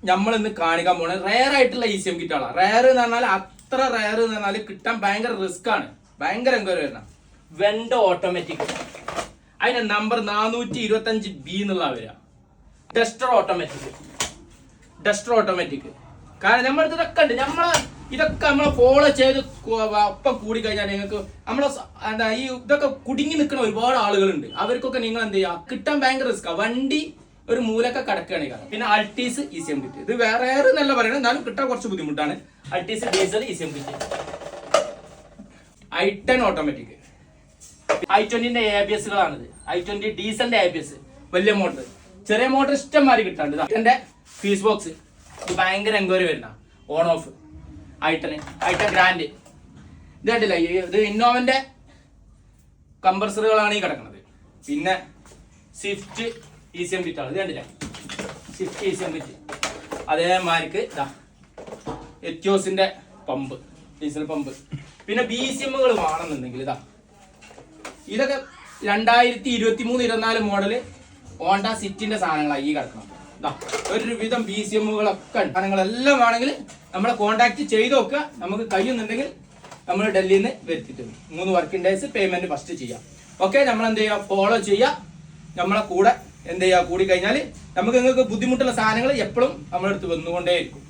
നമ്മൾ ഇന്ന് കാണിക്കാൻ പോണത് റയർ ആയിട്ടുള്ള ECM കിറ്റുകളാണ്. റയർ എന്ന് പറഞ്ഞാൽ അത്ര റയർ എന്ന് പറഞ്ഞാൽ കിട്ടാൻ ഭയങ്കര റിസ്ക് ആണ്, ഭയങ്കര എൻക്വയറി വരണം. വെണ്ട ഓട്ടോമാറ്റിക്, അതിന്റെ നമ്പർ 425B എന്നുള്ള വരിക. Duster automatic. കാരണം നമ്മുടെ ഇതൊക്കെ ഉണ്ട്, ഇതൊക്കെ നമ്മളെ ഫോളോ ചെയ്ത് ഒപ്പം കൂടി കഴിഞ്ഞാൽ നിങ്ങൾക്ക് നമ്മളെ എന്താ ഈ ഇതൊക്കെ കുടുങ്ങി നിൽക്കുന്ന ഒരുപാട് ആളുകളുണ്ട്. അവർക്കൊക്കെ നിങ്ങൾ എന്ത് ചെയ്യുക, കിട്ടാൻ ഭയങ്കര റിസ്ക്. വണ്ടി ഒരു മൂലൊക്കെ കിടക്കുകയാണ്. പിന്നെ അൾട്ടീസ് ECM കിറ്റ്, ഇത് വേറെ നല്ല പറയുന്നത്, എന്നാലും കിട്ടാൻ കുറച്ച് ബുദ്ധിമുട്ടാണ്. Altis diesel ECM kit. i10 automatic, i20ന്റെ ABSകളാണിത്. i20 ഡീസലിന്റെ ABS, വലിയ മോട്ടർ. ചെറിയ മോട്ടർ ഇഷ്ടംമാതിരി കിട്ടാണ്ട്. ഇതിന്റെ ഫീസ് ബോക്സ് ഇത് ഭയങ്കര എൻക്വയറി വരുന്ന ഓൺ ഓഫ്. i10 ഗ്രാൻഡ് ഇത് കണ്ടില്ല, ഇത് ഇന്നോവന്റെ കംപ്രസറുകളാണ് ഈ കിടക്കുന്നത്. പിന്നെ സ്വിഫ്റ്റ് ECM കിറ്റാണ്, ഇത് കണ്ടില്ല, സ്വിഫ്റ്റ് ECM കിറ്റ്. അതേമാതിരിക്ക് ഇതാ എത്യോസിന്റെ പമ്പ്, ഡീസൽ പമ്പ്. പിന്നെ BCMകൾ വേണമെന്നുണ്ടെങ്കിൽ ഇതാ ഇതൊക്കെ 2023-24 മോഡല് ഹോണ്ട സിറ്റിന്റെ സാധനങ്ങളാണ് ഈ കിടക്കണം. ഒരുവിധം BCMകളൊക്കെ സാധനങ്ങളെല്ലാം വേണമെങ്കിൽ നമ്മളെ കോൺടാക്ട് ചെയ്ത് നോക്കുക. നമുക്ക് കഴിയുന്നുണ്ടെങ്കിൽ നമ്മൾ ഡൽഹിയിൽ നിന്ന് വരുത്തിട്ട് 3 വർക്കിംഗ് ഡേയ്സ് പേയ്മെന്റ് ഫസ്റ്റ് ചെയ്യാം. ഓക്കെ, നമ്മൾ എന്ത് ചെയ്യുക, ഫോളോ ചെയ്യുക, നമ്മളെ കൂടെ എന്ത് ചെയ്യുക, കൂടി കഴിഞ്ഞാൽ നമുക്ക് നിങ്ങൾക്ക് ബുദ്ധിമുട്ടുള്ള സാധനങ്ങൾ എപ്പോഴും നമ്മളെടുത്ത് വന്നുകൊണ്ടേയിരിക്കും.